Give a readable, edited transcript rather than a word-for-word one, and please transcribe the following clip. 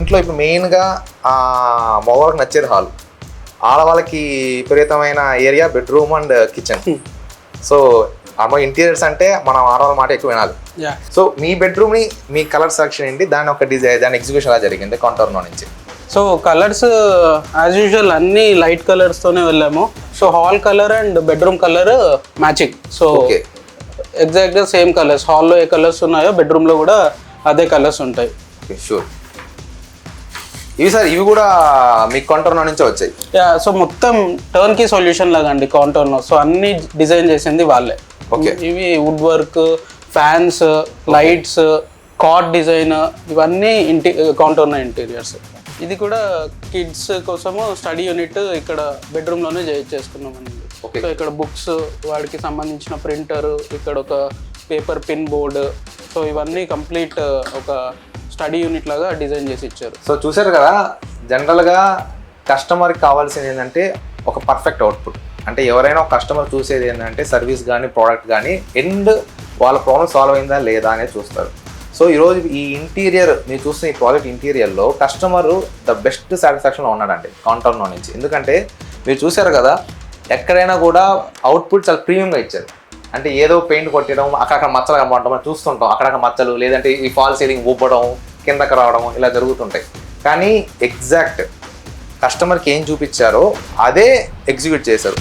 ఇంట్లో ఇప్పుడు మెయిన్గా మగవాళ్ళకి నచ్చేది హాల్, ఆడవాళ్ళకి విపరీతమైన area bedroom and kitchen. So అమ్మ ఇంటీరియర్స్ అంటే మనం ఆడవాళ్ళ మాట ఎక్కువ వినాలి. సో మీ బెడ్రూమ్ని మీ కలర్ సెలక్షన్ ఏంటి, దాని ఒక డిజైన్, దాని ఎగ్జిక్యూషన్ ఎలా జరిగింది కాంటోర్నో నుంచి? సో కలర్స్ యాజ్ యూజువల్ అన్ని లైట్ కలర్స్తోనే వెళ్ళాము. So hall colour and bedroom colour matching. So ఎగ్జాక్ట్గా సేమ్ కలర్స్, హాల్లో ఏ కలర్స్ ఉన్నాయో బెడ్రూమ్లో కూడా అదే కలర్స్ ఉంటాయి. Okay, sure. ఇవి కూడా మీ కాంటోర్నో నుంచే వచ్చాయి? సో మొత్తం టర్న్ కీ సొల్యూషన్ లాగా అండి కాంటోర్నో. సో అన్ని డిజైన్ చేసింది వాళ్ళే. ఓకే. ఇవి wood work, fans, lights, cot design, ఇవన్నీ కాంటోర్నో ఇంటీరియర్స్. ఇది కూడా కిడ్స్ కోసము స్టడీ యూనిట్ ఇక్కడ బెడ్రూమ్లోనే చేసుకున్నామండి. సో ఇక్కడ బుక్స్, వాడికి సంబంధించిన ప్రింటర్, ఇక్కడ ఒక పేపర్ పిన్ బోర్డు, సో ఇవన్నీ కంప్లీట్ ఒక స్టడీ యూనిట్ లాగా డిజైన్ చేసి ఇచ్చారు. సో చూసారు కదా, జనరల్గా కస్టమర్కి కావాల్సింది ఏంటంటే ఒక పర్ఫెక్ట్ అవుట్పుట్. అంటే ఎవరైనా ఒక కస్టమర్ చూసేది ఏంటంటే సర్వీస్ కానీ ప్రోడక్ట్ కానీ ఎండ్ వాళ్ళ ప్రాబ్లమ్ సాల్వ్ అయిందా లేదా అనేది చూస్తారు. సో ఈరోజు ఈ ఇంటీరియర్ మీరు చూస్తున్న ఈ ప్రాజెక్ట్ ఇంటీరియర్లో కస్టమర్ ద బెస్ట్ సాటిస్ఫాక్షన్లో ఉన్నాడండి కాంటోర్నో నుంచి. ఎందుకంటే మీరు చూసారు కదా, ఎక్కడైనా కూడా అవుట్పుట్ చాలా ప్రీమియంగా ఇచ్చారు. అంటే ఏదో పెయింట్ కొట్టడం, అక్కడక్కడ మచ్చలు కనబడటం మనం చూస్తుంటాం, అక్కడక్కడ మచ్చలు, లేదంటే ఈ ఫాల్ సీలింగ్ ఊపడం, కిందకి రావడం, ఇలా జరుగుతుంటాయి. కానీ ఎగ్జాక్ట్ కస్టమర్కి ఏం చూపించారో అదే ఎగ్జిక్యూట్ చేశారు.